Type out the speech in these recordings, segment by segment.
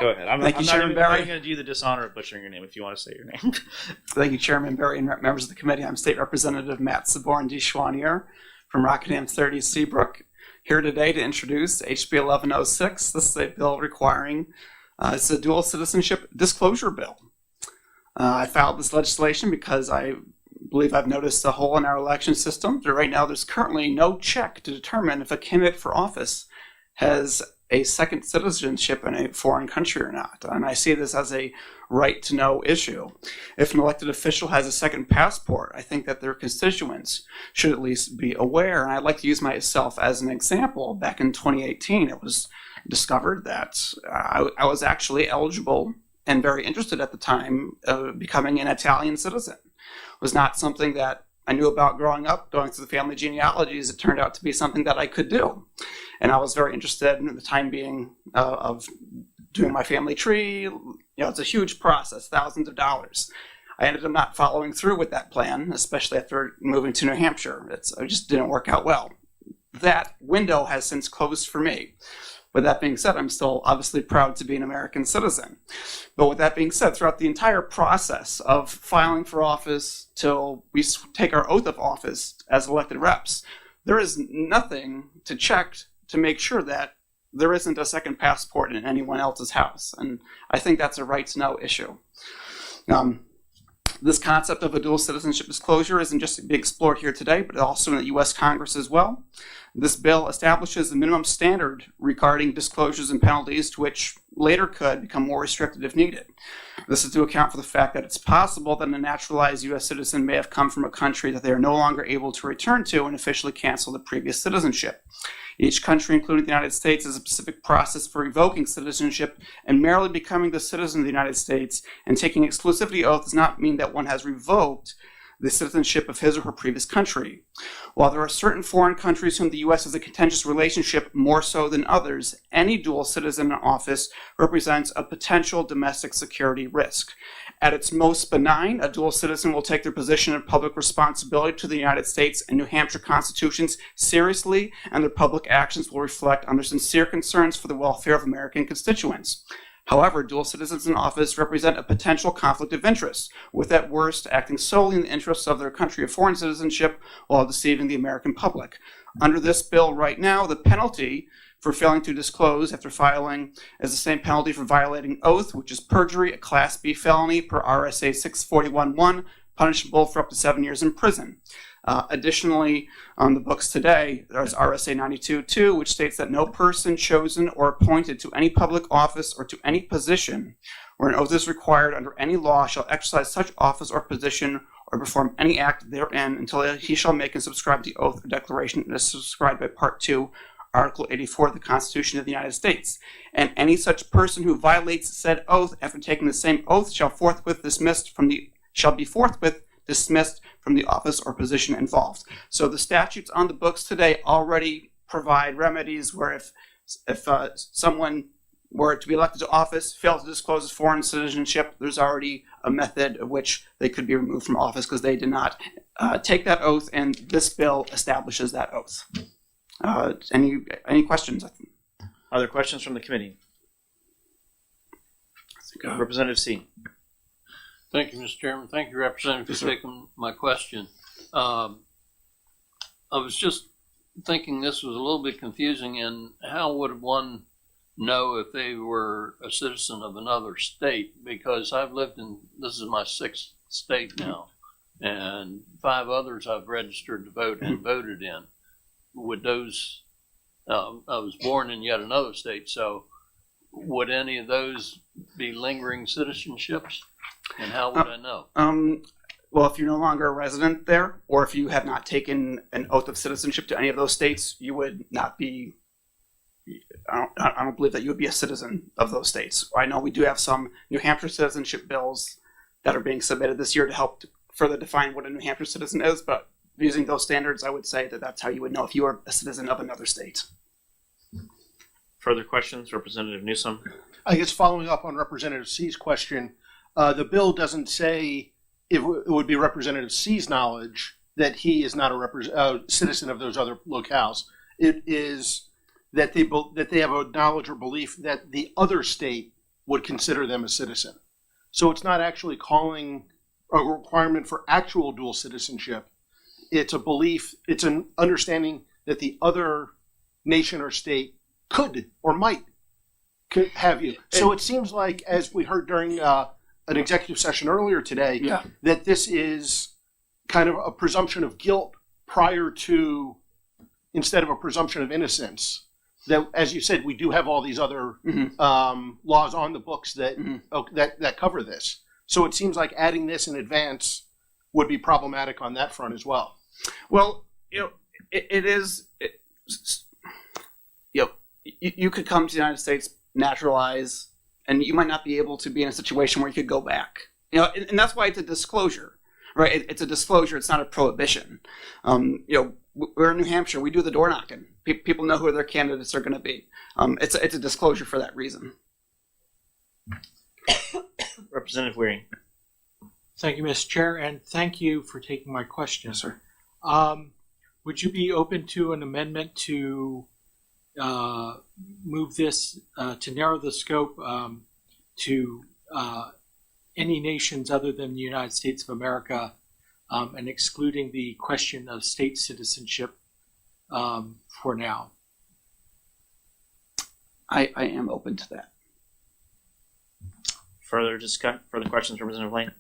Go ahead. I'm Thank you, not Chairman even Barry. going to do the dishonor of butchering your name if you want to say your name. Thank you, Chairman Barry and members of the committee. I'm State Representative Matt Saborn D. Schwanier from Rockingham 30 Seabrook, here today to introduce HB1106. This is a bill requiring, it's a dual citizenship disclosure bill. I filed this legislation because I believe I've noticed a hole in our election system. Right now, there's currently no check to determine if a candidate for office has a second citizenship in a foreign country or not. And I see this as a right to know issue. If an elected official has a second passport, I think that their constituents should at least be aware. And I'd like to use myself as an example. Back in 2018, it was discovered that I was actually eligible and very interested at the time of becoming an Italian citizen. It was not something that I knew about growing up, going through the family genealogies. It turned out to be something that I could do. And I was very interested in the time being of doing my family tree. It's a huge process, thousands of dollars. I ended up not following through with that plan, especially after moving to New Hampshire. It just didn't work out well. That window has since closed for me. With that being said, I'm still obviously proud to be an American citizen. But with that being said, throughout the entire process of filing for office till we take our oath of office as elected reps, there is nothing to check to make sure that there isn't a second passport in anyone else's house. And I think that's a right to know issue. This concept of a dual citizenship disclosure isn't just being explored here today, but also in the U.S. Congress as well. This bill establishes a minimum standard regarding disclosures and penalties, to which later could become more restricted if needed. This is to account for the fact that it's possible that a naturalized U.S. citizen may have come from a country that they are no longer able to return to and officially cancel the previous citizenship. Each country, including the United States, has a specific process for revoking citizenship, and merely becoming the citizen of the United States and taking exclusivity oath does not mean that one has revoked the citizenship of his or her previous country. While there are certain foreign countries whom the U.S. has a contentious relationship more so than others, any dual citizen in office represents a potential domestic security risk. At its most benign, a dual citizen will take their position of public responsibility to the United States and New Hampshire constitutions seriously, and their public actions will reflect on their sincere concerns for the welfare of American constituents. However, dual citizens in office represent a potential conflict of interest, with at worst acting solely in the interests of their country of foreign citizenship while deceiving the American public. Under this bill right now, the penalty for failing to disclose after filing is the same penalty for violating oath, which is perjury, a Class B felony per RSA 641.1, punishable for up to 7 years in prison. Additionally, on the books today, there's RSA 92.2, which states that no person chosen or appointed to any public office or to any position where an oath is required under any law shall exercise such office or position or perform any act therein until he shall make and subscribe the oath or declaration as subscribed by Part 2, Article 84 of the Constitution of the United States. And any such person who violates said oath after taking the same oath shall be forthwith dismissed from the office or position involved. So the statutes on the books today already provide remedies where if someone were to be elected to office, failed to disclose his foreign citizenship, there's already a method of which they could be removed from office because they did not take that oath, and this bill establishes that oath. Any questions? Are there questions from the committee? Representative C. Thank you, Mr. Chairman. Thank you, Representative, for taking my question. I was just thinking this was a little bit confusing, and how would one know if they were a citizen of another state? Because I've lived in, this is my 6th state now, and 5 others I've registered to vote and voted in. Would those, I was born in yet another state, so would any of those be lingering citizenships? And how would I know? Well, if you're no longer a resident there, or if you have not taken an oath of citizenship to any of those states, you would not be, I don't believe that you would be a citizen of those states. I know we do have some New Hampshire citizenship bills that are being submitted this year to help further define what a New Hampshire citizen is, but using those standards, I would say that that's how you would know if you are a citizen of another state. Further questions? Representative Newsom. I guess following up on Representative C's question, the bill doesn't say it would be Representative C's knowledge that he is not a citizen of those other locales. It is that they have a knowledge or belief that the other state would consider them a citizen. So it's not actually calling a requirement for actual dual citizenship. It's a belief, it's an understanding that the other nation or state could or could have you. So it seems like, as we heard during an executive session earlier today, that this is kind of a presumption of guilt prior to, instead of a presumption of innocence. That, as you said, we do have all these other laws on the books that that cover this. So it seems like adding this in advance would be problematic on that front as well. Well, you could come to the United States, naturalize, and you might not be able to be in a situation where you could go back. And that's why it's a disclosure, right? It's a disclosure. It's not a prohibition. We're in New Hampshire. We do the door knocking. People know who their candidates are going to be. It's a disclosure for that reason. Representative Wearing. Thank you, Mr. Chair, and thank you for taking my question. Yes, sir. Would you be open to an amendment to move this to narrow the scope to any nations other than the United States of America, and excluding the question of state citizenship for now? I am open to that. Further questions, Representative Lane?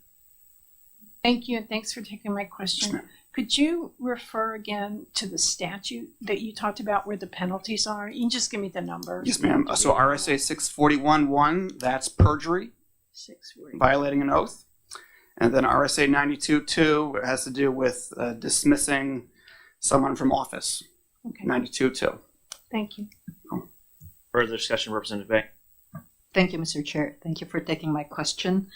Thank you, and thanks for taking my question. Yes, ma'am. Could you refer again to the statute that you talked about where the penalties are? You can just give me the numbers. Yes, ma'am. So RSA 641.1, that's perjury, 640. violating an oath. And then RSA 92.2 has to do with dismissing someone from office. Okay, 92.2. thank you. Further discussion, Representative Bay? Thank you, Mr. Chair. Thank you for taking my question.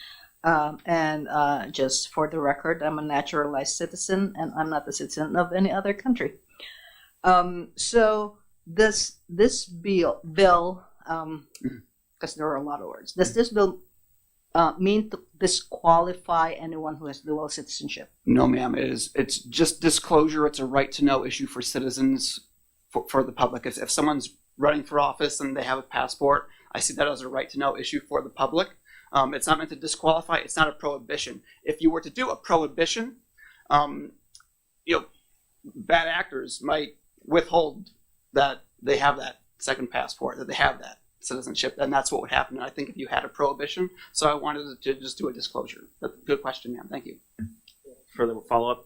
Just for the record, I'm a naturalized citizen, and I'm not a citizen of any other country. So this bill, because there are a lot of words, does this bill mean to disqualify anyone who has dual citizenship? No, ma'am. It's just disclosure. It's a right to know issue for citizens, for the public. If someone's running for office and they have a passport, I see that as a right to know issue for the public. It's not meant to disqualify. It's not a prohibition. If you were to do a prohibition, bad actors might withhold that they have that second passport, that they have that citizenship, and that's what would happen. And I think if you had a prohibition, so I wanted to just do a disclosure. That's a good question, ma'am. Thank you. Further follow-up?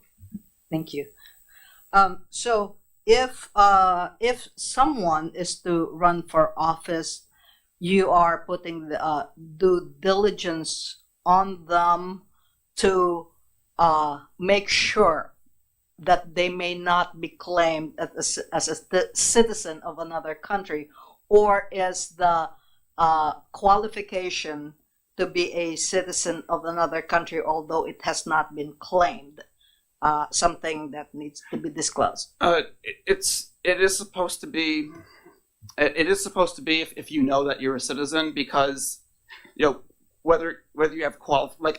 Thank you. So if someone is to run for office, you are putting the due diligence on them to make sure that they may not be claimed as a citizen of another country, or is the qualification to be a citizen of another country, although it has not been claimed, something that needs to be disclosed? It is supposed to be. It is supposed to be if you know that you're a citizen, because whether you have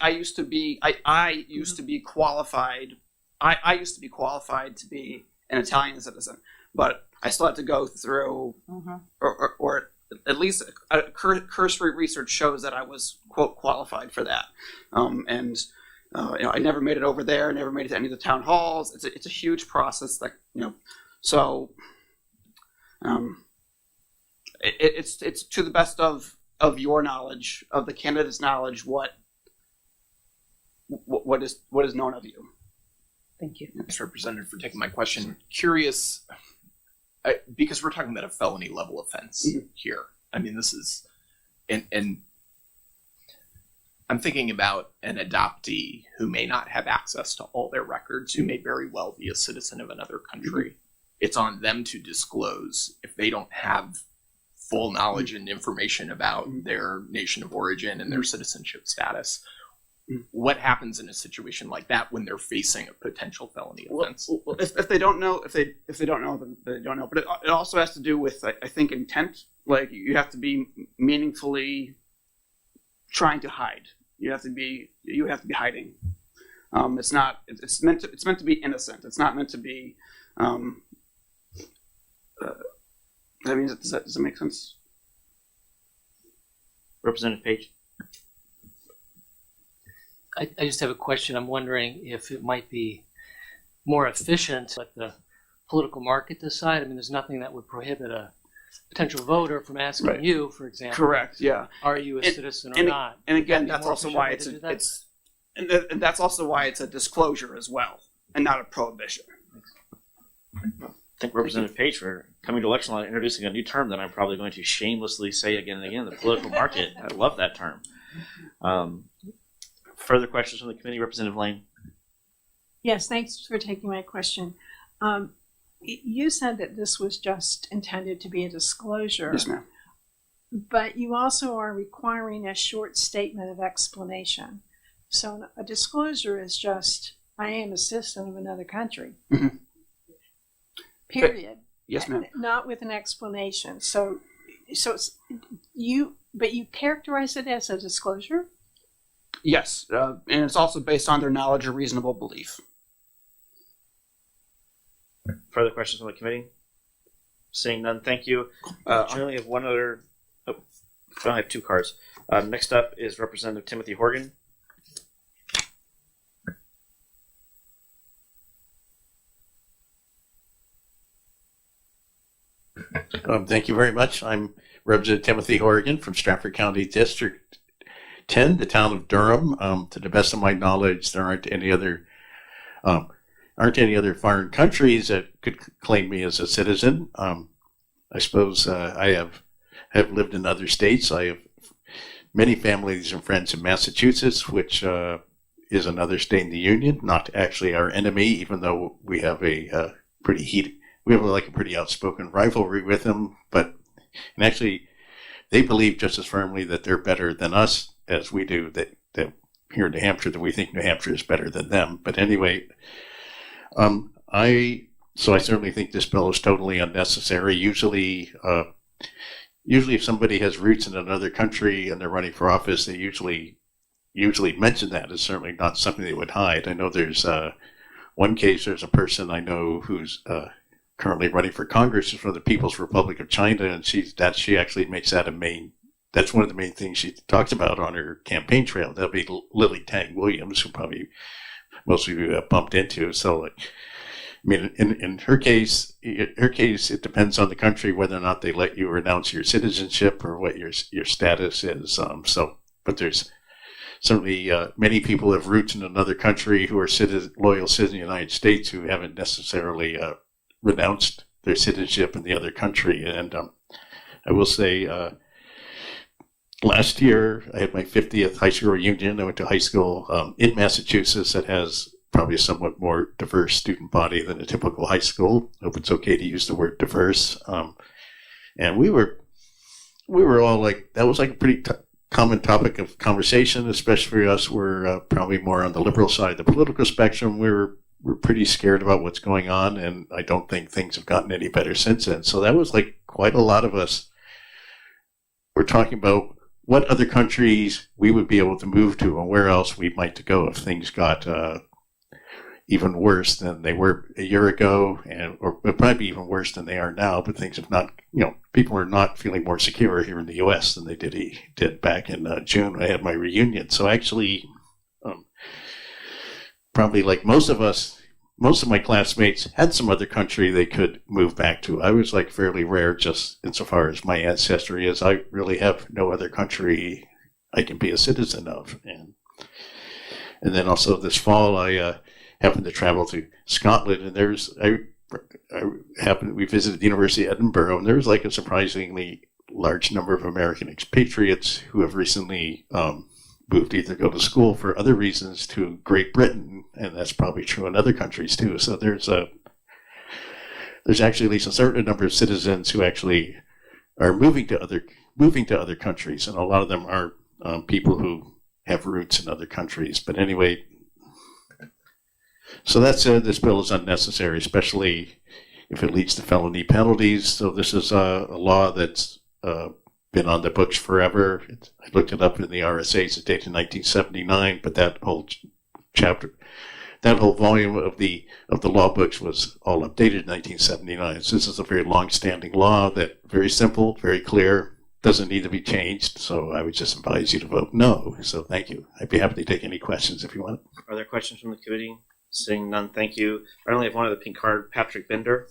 I used to be qualified. I used to be qualified to be an Italian citizen, but I still had to go through, or at least cursory research shows that I was, quote, qualified for that. I never made it over there. I never made it to any of the town halls. It's a huge process. So. It's to the best of your knowledge, of the candidate's knowledge, what is known of you. Thank you. Thanks, Representative, for taking my question. Curious, because we're talking about a felony level offense here. I mean, this is, and I'm thinking about an adoptee who may not have access to all their records, who may very well be a citizen of another country. It's on them to disclose if they don't have full knowledge and information about their nation of origin and their citizenship status. What happens in a situation like that when they're facing a potential felony offense? Well, if they don't know, if they don't know, then they don't know. But it also has to do with, I think, intent. Like, you have to be meaningfully trying to hide. You have to be hiding. It's meant to be innocent. It's not meant to be. Does that make sense? Representative Page. I just have a question. I'm wondering if it might be more efficient to let the political market decide. I mean, there's nothing that would prohibit a potential voter from asking Right. you, for example, Correct. Yeah. are you a And- citizen or not? And again, That'd be that's more also efficient why way it's to do a, that? it's and that's also why it's a disclosure as well, and not a prohibition. Thank Representative Page for coming to election law and introducing a new term that I'm probably going to shamelessly say again and again, the political market. I love that term. Further questions from the committee? Representative Lane. Yes, thanks for taking my question. You said that this was just intended to be a disclosure, Yes, ma'am. but you also are requiring a short statement of explanation. So a disclosure is just, I am a citizen of another country. Mhm. Period. Yes, ma'am. Not with an explanation. So it's, but you characterize it as a disclosure? Yes, and it's also based on their knowledge or reasonable belief. Further questions from the committee? Seeing none, thank you. I only have one other. Oh, I have two cards. Next up is Representative Timothy Horgan. Thank you very much. I'm Representative Timothy Horgan from Stratford County District 10, the town of Durham. To the best of my knowledge, there aren't any other foreign countries that could claim me as a citizen. I suppose I have lived in other states. I have many families and friends in Massachusetts, which is another state in the union, not actually our enemy, even though we have a we have a pretty outspoken rivalry with them. But and actually, they believe just as firmly that they're better than us as we do. That here in New Hampshire, that we think New Hampshire is better than them. But anyway, I certainly think this bill is totally unnecessary. Usually, if somebody has roots in another country and they're running for office, they usually mention that. It's certainly not something they would hide. I know there's one case. There's a person I know who's currently running for Congress for the People's Republic of China, and she actually makes that that's one of the main things she talks about on her campaign trail. That'll be Lily Tang Williams, who probably most of you have bumped into. So, I mean, in her case, it depends on the country whether or not they let you renounce your citizenship or what your status is. But there's certainly many people have roots in another country who are loyal citizens of the United States who haven't necessarily renounced their citizenship in the other country. And I will say, last year I had my 50th high school reunion. I went to high school in Massachusetts that has probably a somewhat more diverse student body than a typical high school. I hope it's okay to use the word diverse. And we were all that was a pretty common topic of conversation, especially for us. We're probably more on the liberal side of the political spectrum. We're pretty scared about what's going on, and I don't think things have gotten any better since then. So that was quite a lot of us were talking about what other countries we would be able to move to and where else we might to go if things got even worse than they were a year ago, or probably even worse than they are now. But things have not, people are not feeling more secure here in the U.S. than they did back in June when I had my reunion. So actually, probably like most of my classmates had some other country they could move back to. I was fairly rare just insofar as my ancestry is. I really have no other country I can be a citizen of. And then also this fall, I happened to travel to Scotland, and we visited the University of Edinburgh, and there was a surprisingly large number of American expatriates who have recently moved either go to school for other reasons to Great Britain, and that's probably true in other countries too. So there's actually at least a certain number of citizens who actually are moving to other countries, and a lot of them are people who have roots in other countries. But anyway, so that's this bill is unnecessary, especially if it leads to felony penalties. So this is a law that's been on the books forever. I looked it up in the RSA's. It's dated 1979, but that whole volume of the law books was all updated in 1979. So this is a very long-standing law that very simple, very clear. doesn't need to be changed, so I would just advise you to vote no. So thank you. I'd be happy to take any questions if you want. Are there questions from the committee? Seeing none, thank you. I only have one other pink card, Patrick Bender.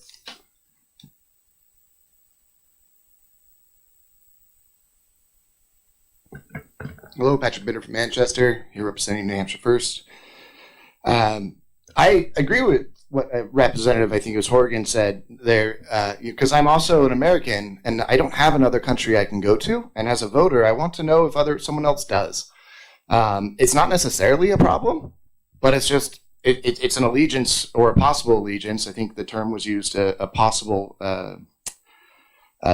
Hello, Patrick Bidder from Manchester, here representing New Hampshire First. I agree with what Representative, I think it was Horgan, said there, because I'm also an American and I don't have another country I can go to. And as a voter, I want to know if someone else does. It's not necessarily a problem, but it's just, it's an allegiance or a possible allegiance. I think the term was used, a possible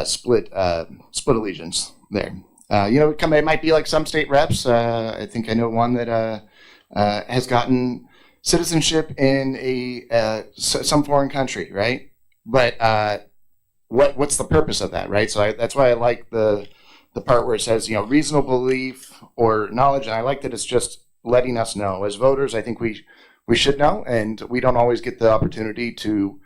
split allegiance there. It might be like some state reps. I think I know one that has gotten citizenship in some foreign country, right? But what's the purpose of that, right? So that's why I like the part where it says, reasonable belief or knowledge, and I like that it's just letting us know. As voters, I think we should know, and we don't always get the opportunity to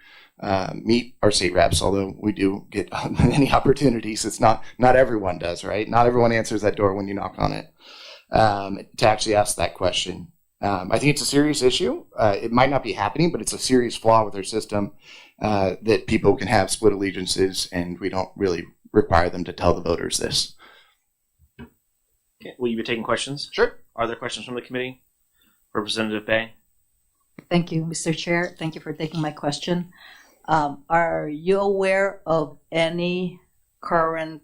meet our state reps, although we do get many opportunities. It's not everyone does, right? Not everyone answers that door when you knock on it to actually ask that question. I think it's a serious issue. It might not be happening, but it's a serious flaw with our system that people can have split allegiances, and we don't really require them to tell the voters this. Okay. Will you be taking questions? Sure. Are there questions from the committee? Representative Bay? Thank you, Mr. Chair. Thank you for taking my question. Are you aware of any current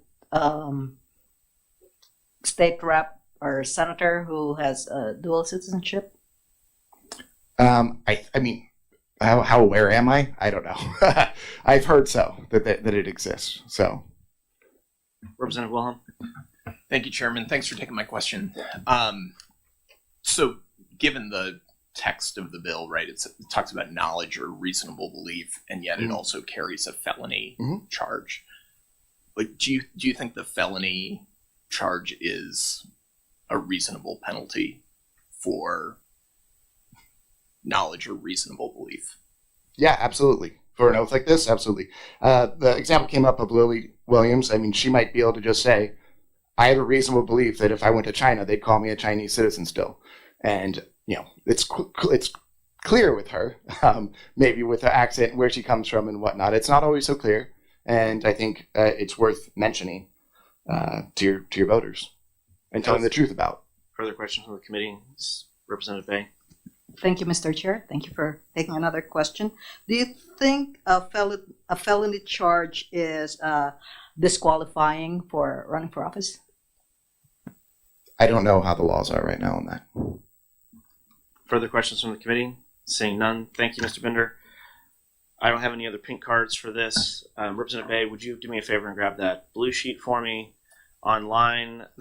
state rep or senator who has dual citizenship? I mean, how aware am I? I don't know. I've heard that it exists. So, Representative Wilhelm? Thank you, Chairman. Thanks for taking my question. So, given the text of the bill, right, it talks about knowledge or reasonable belief, and yet it also carries a felony charge. Like, do you think the felony charge is a reasonable penalty for knowledge or reasonable belief? Yeah, absolutely. For an oath like this, absolutely. The example came up of Lily Williams. I mean, she might be able to just say, I have a reasonable belief that if I went to China, they'd call me a Chinese citizen still. And, it's clear with her, maybe with her accent, where she comes from and whatnot. It's not always so clear. And I think it's worth mentioning to your voters and telling the truth about. Further questions from the committee? Representative Bay? Thank you, Mr. Chair. Thank you for taking another question. Do you think a felony charge is disqualifying for running for office? I don't know how the laws are right now on that. Further questions from the committee? Seeing none, thank you, Mr. Bender. I don't have any other pink cards for this. Representative Bay, would you do me a favor and grab that blue sheet for me online?